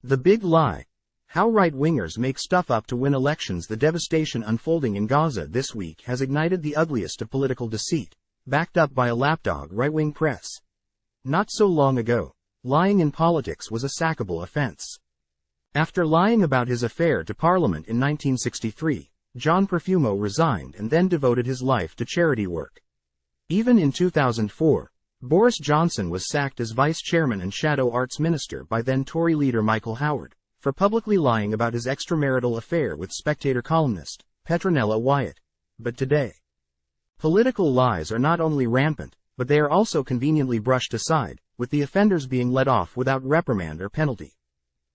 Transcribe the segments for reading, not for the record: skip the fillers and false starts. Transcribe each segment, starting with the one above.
The Big Lie. How right-wingers make stuff up to win elections. The devastation unfolding in Gaza this week has ignited the ugliest of political deceit, backed up by a lapdog right-wing press. Not so long ago, lying in politics was a sackable offence. After lying about his affair to Parliament in 1963, John Profumo resigned and then devoted his life to charity work. Even in 2004, Boris Johnson was sacked as vice chairman and shadow arts minister by then Tory leader Michael Howard, for publicly lying about his extramarital affair with Spectator columnist, Petronella Wyatt. But today, political lies are not only rampant, but they are also conveniently brushed aside, with the offenders being let off without reprimand or penalty.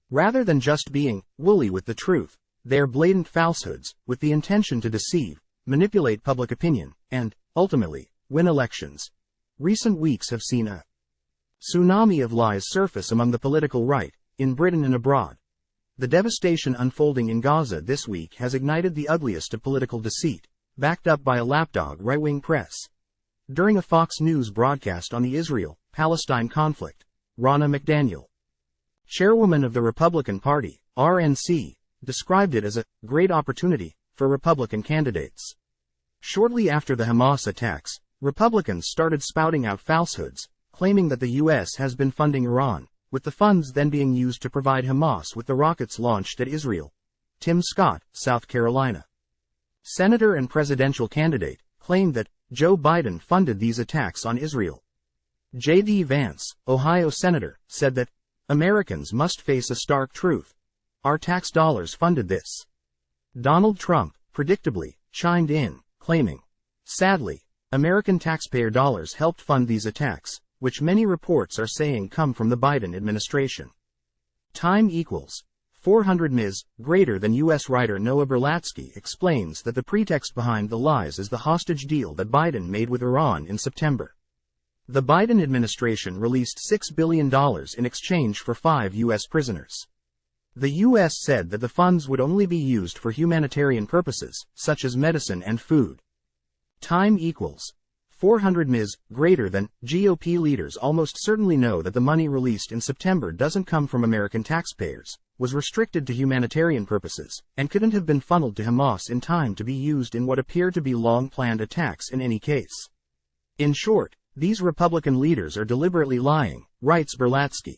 Rather than just being woolly with the truth, they are blatant falsehoods, with the intention to deceive, manipulate public opinion, and, ultimately, win elections. Recent weeks have seen a tsunami of lies surface among the political right, in Britain and abroad. The devastation unfolding in Gaza this week has ignited the ugliest of political deceit, backed up by a lapdog right-wing press. During a Fox News broadcast on the Israel-Palestine conflict, Ronna McDaniel, chairwoman of the Republican Party, RNC, described it as a great opportunity for Republican candidates. Shortly after the Hamas attacks, Republicans started spouting out falsehoods, claiming that the U.S. has been funding Iran, with the funds then being used to provide Hamas with the rockets launched at Israel. Tim Scott, South Carolina, senator and presidential candidate, claimed that Joe Biden funded these attacks on Israel. J.D. Vance, Ohio senator, said that Americans must face a stark truth. Our tax dollars funded this. Donald Trump, predictably, chimed in, claiming, sadly, American taxpayer dollars helped fund these attacks, which many reports are saying come from the Biden administration. Time equals 400 Ms. greater than U.S. writer Noah Berlatsky explains that the pretext behind the lies is the hostage deal that Biden made with Iran in September. The Biden administration released $6 billion in exchange for 5 U.S. prisoners. The U.S. said that the funds would only be used for humanitarian purposes, such as medicine and food. Time equals 400 Ms. greater than. GOP leaders almost certainly know that the money released in September doesn't come from American taxpayers, was restricted to humanitarian purposes, and couldn't have been funneled to Hamas in time to be used in what appear to be long-planned attacks in any case. In short, these Republican leaders are deliberately lying, writes Berlatsky.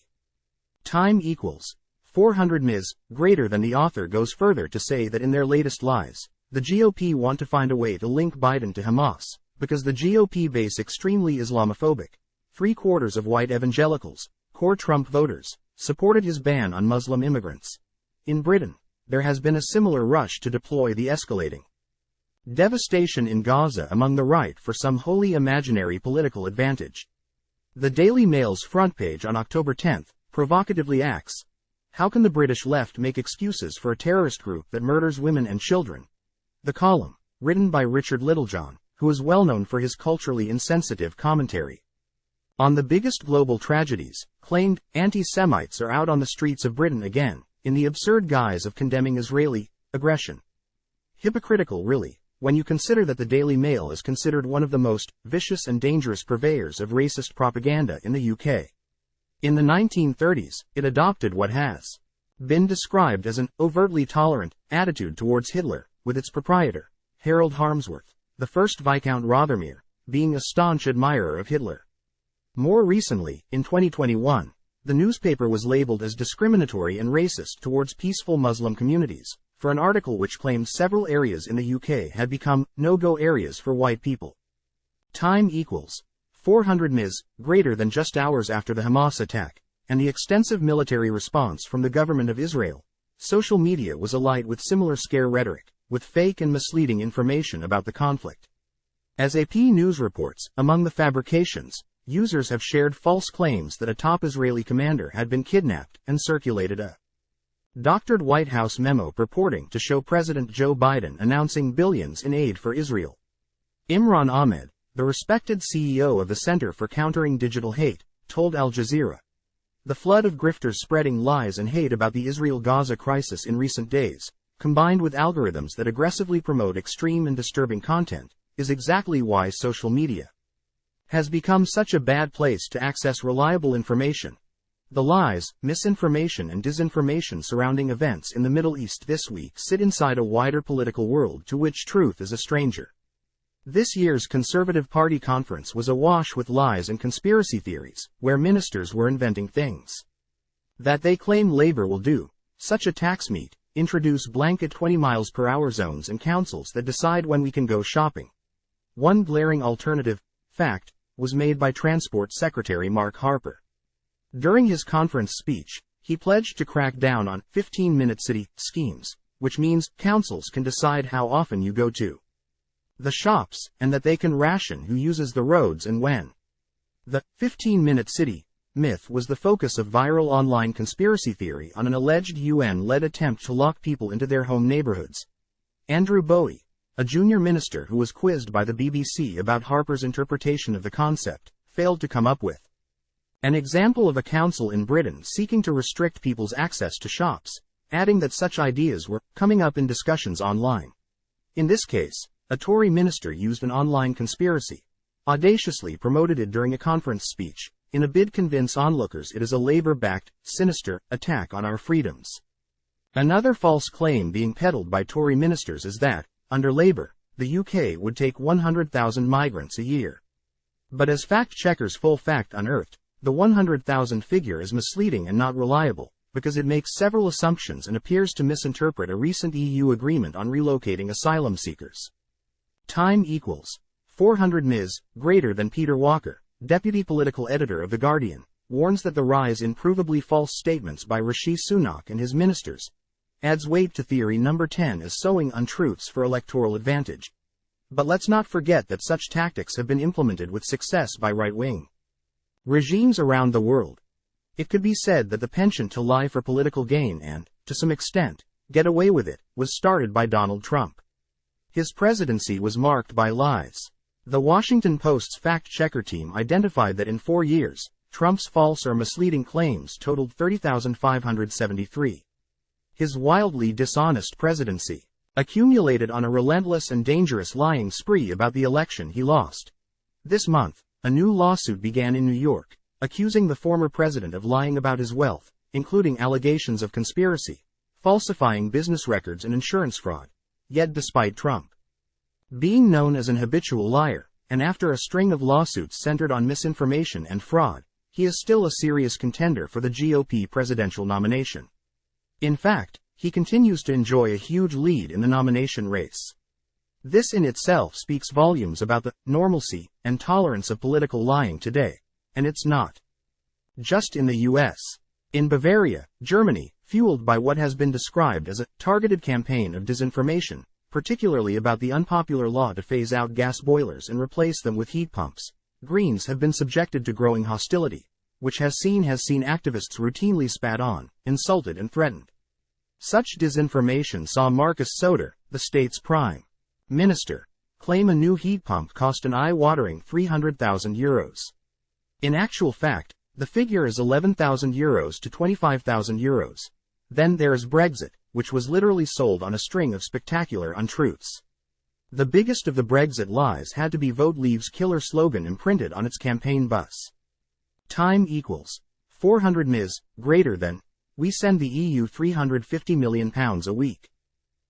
Time equals 400 Ms. greater than. The author goes further to say that in their latest lies, the GOP want to find a way to link Biden to Hamas, because the GOP base extremely Islamophobic. 3/4 of white evangelicals, core Trump voters, supported his ban on Muslim immigrants. In Britain, there has been a similar rush to deploy the escalating devastation in Gaza among the right for some wholly imaginary political advantage. The Daily Mail's front page on October 10 provocatively asks, how can the British left make excuses for a terrorist group that murders women and children? The column, written by Richard Littlejohn, who is well known for his culturally insensitive commentary on the biggest global tragedies, claimed anti-Semites are out on the streets of Britain again, in the absurd guise of condemning Israeli aggression. Hypocritical, really, when you consider that the Daily Mail is considered one of the most vicious and dangerous purveyors of racist propaganda in the UK. In the 1930s, it adopted what has been described as an overtly tolerant attitude towards Hitler, with its proprietor, Harold Harmsworth, the first Viscount Rothermere, being a staunch admirer of Hitler. More recently, in 2021, the newspaper was labeled as discriminatory and racist towards peaceful Muslim communities, for an article which claimed several areas in the UK had become no-go areas for white people. Time equals 400 Ms. greater than. Just hours after the Hamas attack, and the extensive military response from the government of Israel, social media was alight with similar scare rhetoric, with fake and misleading information about the conflict. As AP News reports, among the fabrications, users have shared false claims that a top Israeli commander had been kidnapped and circulated a doctored White House memo purporting to show President Joe Biden announcing billions in aid for Israel. Imran Ahmed, the respected CEO of the Center for Countering Digital Hate, told Al Jazeera, the flood of grifters spreading lies and hate about the Israel-Gaza crisis in recent days, combined with algorithms that aggressively promote extreme and disturbing content, is exactly why social media has become such a bad place to access reliable information. The lies, misinformation and disinformation surrounding events in the Middle East this week sit inside a wider political world to which truth is a stranger. This year's Conservative Party conference was awash with lies and conspiracy theories, where ministers were inventing things that they claim Labour will do, such as tax meat, introduce blanket 20 miles per hour zones and councils that decide when we can go shopping. One glaring alternative fact was made by Transport Secretary Mark Harper. During his conference speech, he pledged to crack down on 15-minute city schemes, which means councils can decide how often you go to the shops, and that they can ration who uses the roads and when. The 15-minute city myth was the focus of viral online conspiracy theory on an alleged UN-led attempt to lock people into their home neighborhoods. Andrew Bowie, a junior minister who was quizzed by the BBC about Harper's interpretation of the concept, failed to come up with an example of a council in Britain seeking to restrict people's access to shops, adding that such ideas were coming up in discussions online. In this case, a Tory minister used an online conspiracy, audaciously promoted it during a conference speech, in a bid to convince onlookers it is a Labour-backed, sinister attack on our freedoms. Another false claim being peddled by Tory ministers is that, under Labour, the UK would take 100,000 migrants a year. But as fact-checkers Full Fact unearthed, the 100,000 figure is misleading and not reliable, because it makes several assumptions and appears to misinterpret a recent EU agreement on relocating asylum seekers. Time equals 400 Ms. greater than Peter Walker, deputy political editor of The Guardian, warns that the rise in provably false statements by Rishi Sunak and his ministers adds weight to theory number 10 as sowing untruths for electoral advantage. But let's not forget that such tactics have been implemented with success by right-wing regimes around the world. It could be said that the penchant to lie for political gain and, to some extent, get away with it, was started by Donald Trump. His presidency was marked by lies. The Washington Post's fact-checker team identified that in 4 years, Trump's false or misleading claims totaled 30,573. His wildly dishonest presidency accumulated on a relentless and dangerous lying spree about the election he lost. This month, a new lawsuit began in New York, accusing the former president of lying about his wealth, including allegations of conspiracy, falsifying business records and insurance fraud. Yet despite Trump being known as an habitual liar, and after a string of lawsuits centered on misinformation and fraud, he is still a serious contender for the GOP presidential nomination. In fact, he continues to enjoy a huge lead in the nomination race. This in itself speaks volumes about the normalcy and tolerance of political lying today, and it's not just in the US. In Bavaria, Germany, fueled by what has been described as a targeted campaign of disinformation, particularly about the unpopular law to phase out gas boilers and replace them with heat pumps, Greens have been subjected to growing hostility, which has seen activists routinely spat on, insulted and threatened. Such disinformation saw Marcus Soter, the state's prime minister, claim a new heat pump cost an eye-watering €300,000. In actual fact, the figure is €11,000 to €25,000. Then there's Brexit, which was literally sold on a string of spectacular untruths. The biggest of the Brexit lies had to be Vote Leave's killer slogan imprinted on its campaign bus. Time equals 400 Ms. greater than, we send the EU £350 million a week.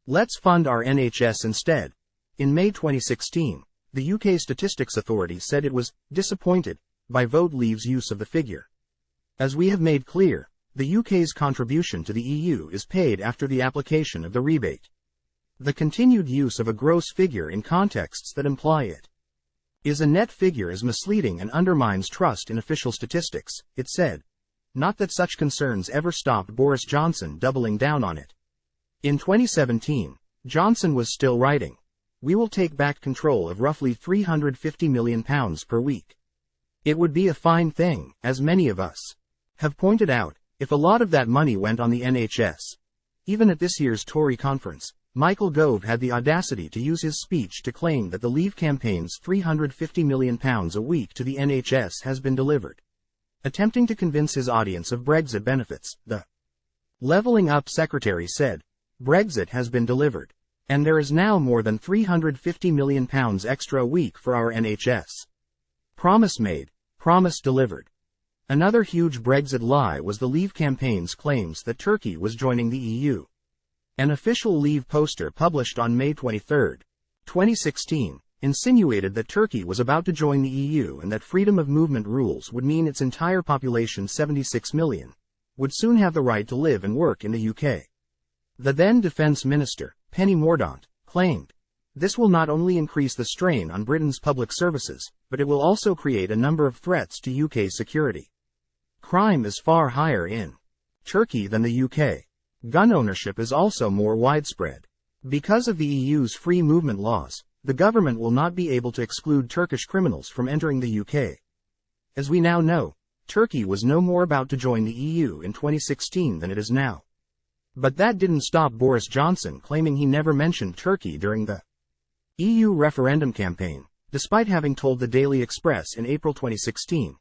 Let's fund our NHS instead. In May 2016, the UK Statistics Authority said it was disappointed by Vote Leave's use of the figure. As we have made clear, the UK's contribution to the EU is paid after the application of the rebate. The continued use of a gross figure in contexts that imply it is a net figure is misleading and undermines trust in official statistics, it said. Not that such concerns ever stopped Boris Johnson doubling down on it. In 2017, Johnson was still writing, "We will take back control of roughly £350 million per week. It would be a fine thing, as many of us have pointed out, if a lot of that money went on the NHS." Even at this year's Tory conference, Michael Gove had the audacity to use his speech to claim that the Leave campaign's £350 million a week to the NHS has been delivered. Attempting to convince his audience of Brexit benefits, the Levelling Up secretary said, "Brexit has been delivered. And there is now more than £350 million extra a week for our NHS. Promise made, promise delivered." Another huge Brexit lie was the Leave campaign's claims that Turkey was joining the EU. An official Leave poster published on May 23, 2016, insinuated that Turkey was about to join the EU and that freedom of movement rules would mean its entire population, 76 million, would soon have the right to live and work in the UK. The then Defence Minister, Penny Mordaunt, claimed, "This will not only increase the strain on Britain's public services, but it will also create a number of threats to UK security. Crime is far higher in Turkey than the UK. Gun ownership is also more widespread. Because of the EU's free movement laws, the government will not be able to exclude Turkish criminals from entering the UK." As we now know, Turkey was no more about to join the EU in 2016 than it is now. But that didn't stop Boris Johnson claiming he never mentioned Turkey during the EU referendum campaign, despite having told the Daily Express in April 2016,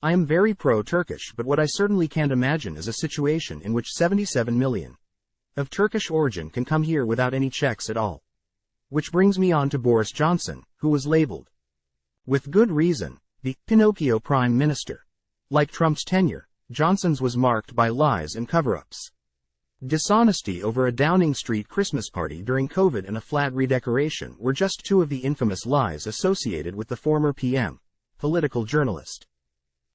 "I am very pro-Turkish, but what I certainly can't imagine is a situation in which 77 million of Turkish origin can come here without any checks at all." Which brings me on to Boris Johnson, who was labeled, with good reason, the Pinocchio Prime Minister. Like Trump's tenure, Johnson's was marked by lies and cover-ups. Dishonesty over a Downing Street Christmas party during COVID and a flat redecoration were just two of the infamous lies associated with the former PM, political journalist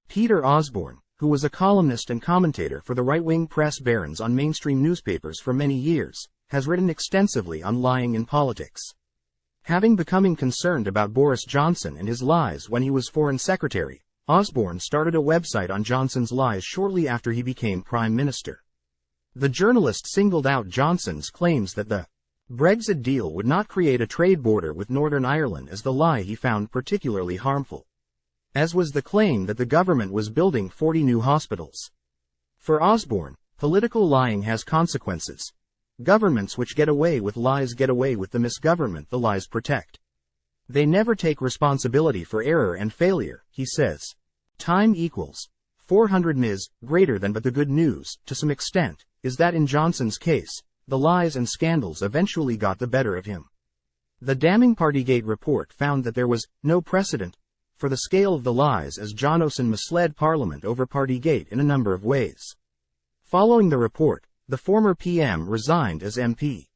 Peter Osborne, who was a columnist and commentator for the right-wing press barons on mainstream newspapers for many years, has written extensively on lying in politics. Having becoming concerned about Boris Johnson and his lies when he was Foreign Secretary, Osborne started a website on Johnson's lies shortly after he became Prime Minister. The journalist singled out Johnson's claims that the Brexit deal would not create a trade border with Northern Ireland as the lie he found particularly harmful, as was the claim that the government was building 40 new hospitals. For Osborne, political lying has consequences. Governments which get away with lies get away with the misgovernment the lies protect. They never take responsibility for error and failure, he says. Time equals 400 ms greater than, but the good news, to some extent, is that in Johnson's case, the lies and scandals eventually got the better of him. The damning Partygate report found that there was no precedent for the scale of the lies, as Johnson misled Parliament over Partygate in a number of ways. Following the report, the former PM resigned as MP.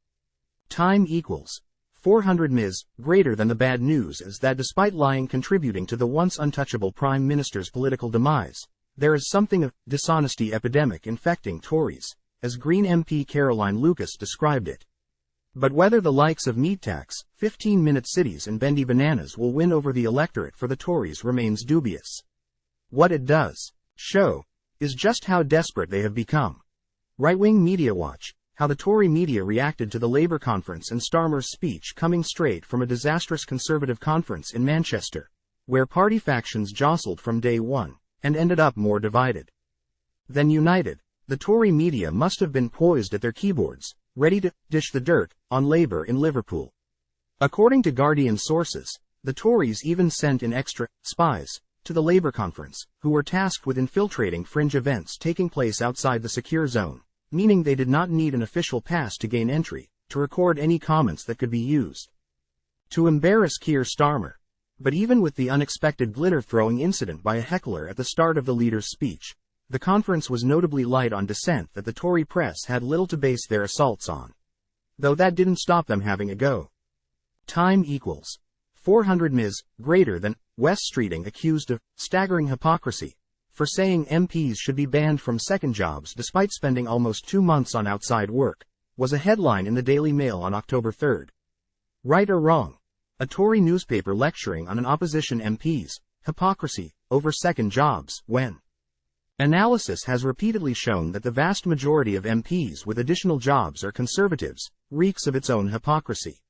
Time equals 400 ms greater than the bad news is that despite lying contributing to the once untouchable Prime Minister's political demise, there is something of dishonesty epidemic infecting Tories, as Green MP Caroline Lucas described it. But whether the likes of meat tax, 15-minute cities and bendy bananas will win over the electorate for the Tories remains dubious. What it does show is just how desperate they have become. Right-wing Media Watch, how the Tory media reacted to the Labour conference and Starmer's speech coming straight from a disastrous Conservative conference in Manchester, where party factions jostled from day one, and ended up more divided than united. The Tory media must have been poised at their keyboards, ready to dish the dirt on Labour in Liverpool. According to Guardian sources, the Tories even sent in extra spies to the Labour conference, who were tasked with infiltrating fringe events taking place outside the secure zone, meaning they did not need an official pass to gain entry, to record any comments that could be used to embarrass Keir Starmer. But even with the unexpected glitter-throwing incident by a heckler at the start of the leader's speech, the conference was notably light on dissent that the Tory press had little to base their assaults on. Though that didn't stop them having a go. Time equals 400 ms greater than West Streeting accused of staggering hypocrisy for saying MPs should be banned from second jobs despite spending almost 2 months on outside work, was a headline in the Daily Mail on October 3. Right or wrong? A Tory newspaper lecturing on an opposition MP's hypocrisy over second jobs, when analysis has repeatedly shown that the vast majority of MPs with additional jobs are Conservatives, reeks of its own hypocrisy.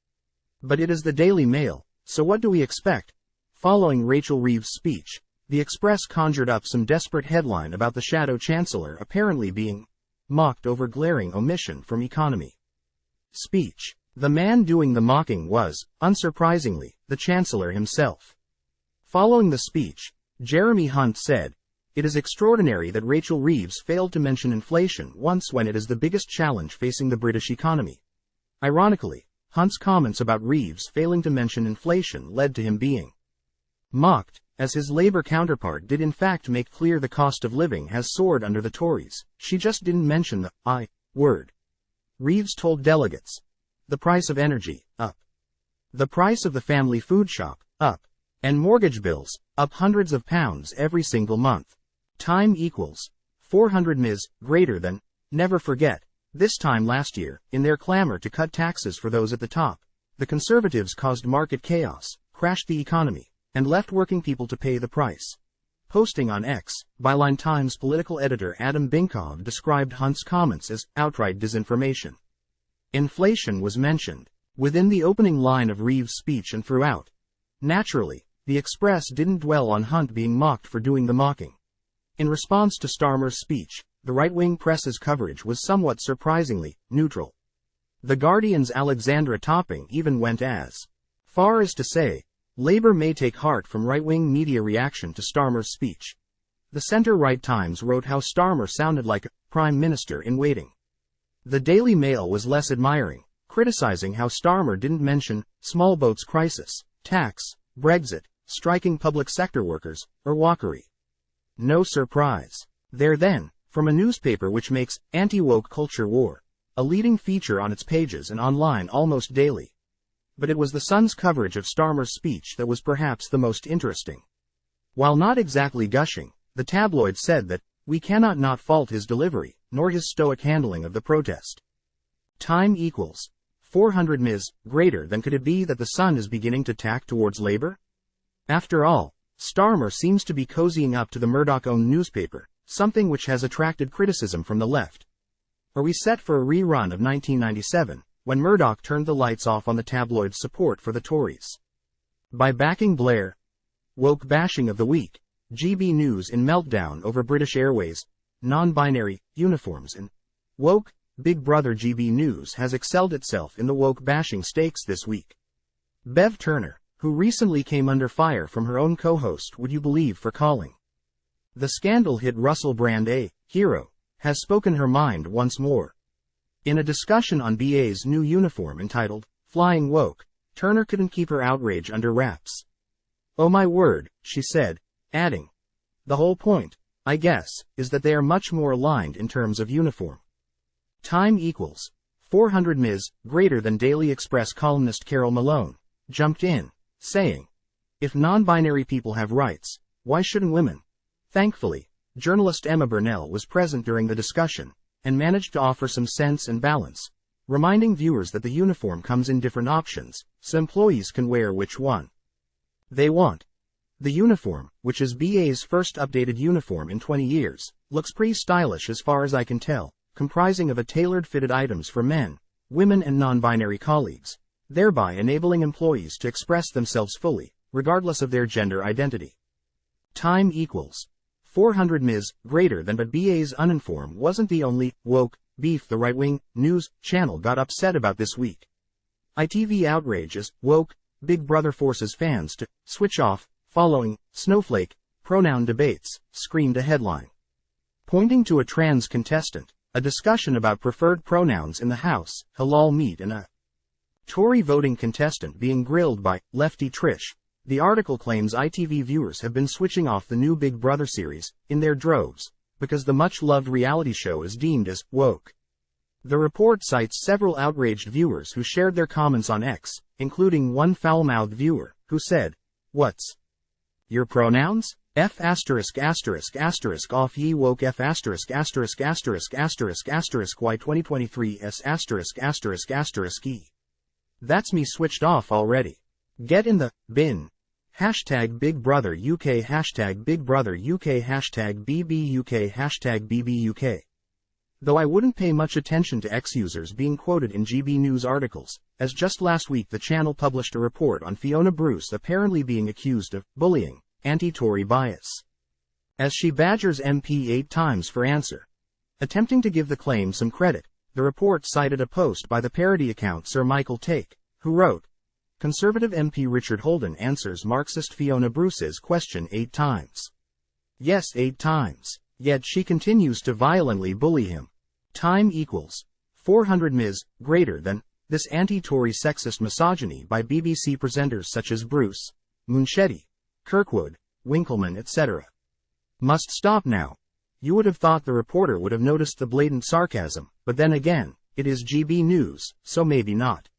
But it is the Daily Mail, so what do we expect? Following Rachel Reeves' speech, the Express conjured up some desperate headline about the Shadow Chancellor apparently being mocked over glaring omission from economy speech. The man doing the mocking was, unsurprisingly, the Chancellor himself. Following the speech, Jeremy Hunt said, "It is extraordinary that Rachel Reeves failed to mention inflation once when it is the biggest challenge facing the British economy." Ironically, Hunt's comments about Reeves failing to mention inflation led to him being mocked, as his Labour counterpart did in fact make clear the cost of living has soared under the Tories. She just didn't mention the I word. Reeves told delegates. The price of energy, up. The price of the family food shop, up. And mortgage bills, up hundreds of pounds every single month. Time equals 400 ms, greater than, never forget, this time last year, in their clamor to cut taxes for those at the top, the Conservatives caused market chaos, crashed the economy, and left working people to pay the price. Posting on X, Byline Times political editor Adam Binkov described Hunt's comments as outright disinformation. Inflation was mentioned within the opening line of Reeves' speech and throughout. Naturally, the Express didn't dwell on Hunt being mocked for doing the mocking. In response to Starmer's speech, the right-wing press's coverage was somewhat surprisingly neutral. The Guardian's Alexandra Topping even went as far as to say, Labour may take heart from right-wing media reaction to Starmer's speech. The centre-right Times wrote how Starmer sounded like a prime minister in waiting. The Daily Mail was less admiring, criticizing how Starmer didn't mention small boats crisis, tax, Brexit, striking public sector workers, or wokery. No surprise. There then, from a newspaper which makes anti-woke culture war a leading feature on its pages and online almost daily. But it was the Sun's coverage of Starmer's speech that was perhaps the most interesting. While not exactly gushing, the tabloid said that, we cannot not fault his delivery, nor his stoic handling of the protest. Time equals 400 ms, greater than could it be that the Sun is beginning to tack towards Labour? After all, Starmer seems to be cozying up to the Murdoch-owned newspaper, something which has attracted criticism from the left. Are we set for a rerun of 1997? When Murdoch turned the lights off on the tabloid's support for the Tories? By backing Blair. Woke bashing of the week. GB News in meltdown over British Airways, non-binary, uniforms and woke. Big Brother. GB News has excelled itself in the woke bashing stakes this week. Bev Turner, who recently came under fire from her own co-host Would You Believe for calling the scandal hit Russell Brand a hero, has spoken her mind once more. In a discussion on BA's new uniform entitled, Flying Woke, Turner couldn't keep her outrage under wraps. Oh my word, she said, adding, the whole point, I guess, is that they are much more aligned in terms of uniform. Time equals 400 ms, greater than Daily Express columnist Carol Malone jumped in, saying, if non-binary people have rights, why shouldn't women? Thankfully, journalist Emma Burnell was present during the discussion, and managed to offer some sense and balance, reminding viewers that the uniform comes in different options, so employees can wear which one they want. The uniform, which is BA's first updated uniform in 20 years, looks pretty stylish as far as I can tell, comprising of a tailored fitted items for men, women and non-binary colleagues, thereby enabling employees to express themselves fully, regardless of their gender identity. Time equals 400 ms, greater than. But BA's uniform wasn't the only woke beef the right-wing news channel got upset about this week. ITV outrages woke Big Brother forces fans to switch off following snowflake pronoun debates, screamed a headline. Pointing to a trans contestant, a discussion about preferred pronouns in the House, halal meat and a Tory voting contestant being grilled by Lefty Trish, the article claims ITV viewers have been switching off the new Big Brother series, in their droves, because the much-loved reality show is deemed as woke. The report cites several outraged viewers who shared their comments on X, including one foul-mouthed viewer, who said, what's your pronouns? F*** off ye woke F*** y 2023s **e. That's me switched off already. Get in the bin. Hashtag Big Brother UK Hashtag Big Brother UK Hashtag BBUK Hashtag BBUK. Though I wouldn't pay much attention to X users being quoted in GB News articles, as just last week the channel published a report on Fiona Bruce apparently being accused of bullying, anti-Tory bias, as she badgers MP 8 times for answer. Attempting to give the claim some credit, the report cited a post by the parody account Sir Michael Take, who wrote, Conservative MP Richard Holden answers Marxist Fiona Bruce's question 8 times. Yes, 8 times. Yet she continues to violently bully him. Time equals 400 ms, greater than, this anti-Tory sexist misogyny by BBC presenters such as Bruce, Munshetty, Kirkwood, Winkleman, etc. Must stop now. You would have thought the reporter would have noticed the blatant sarcasm, but then again, it is GB News, so maybe not.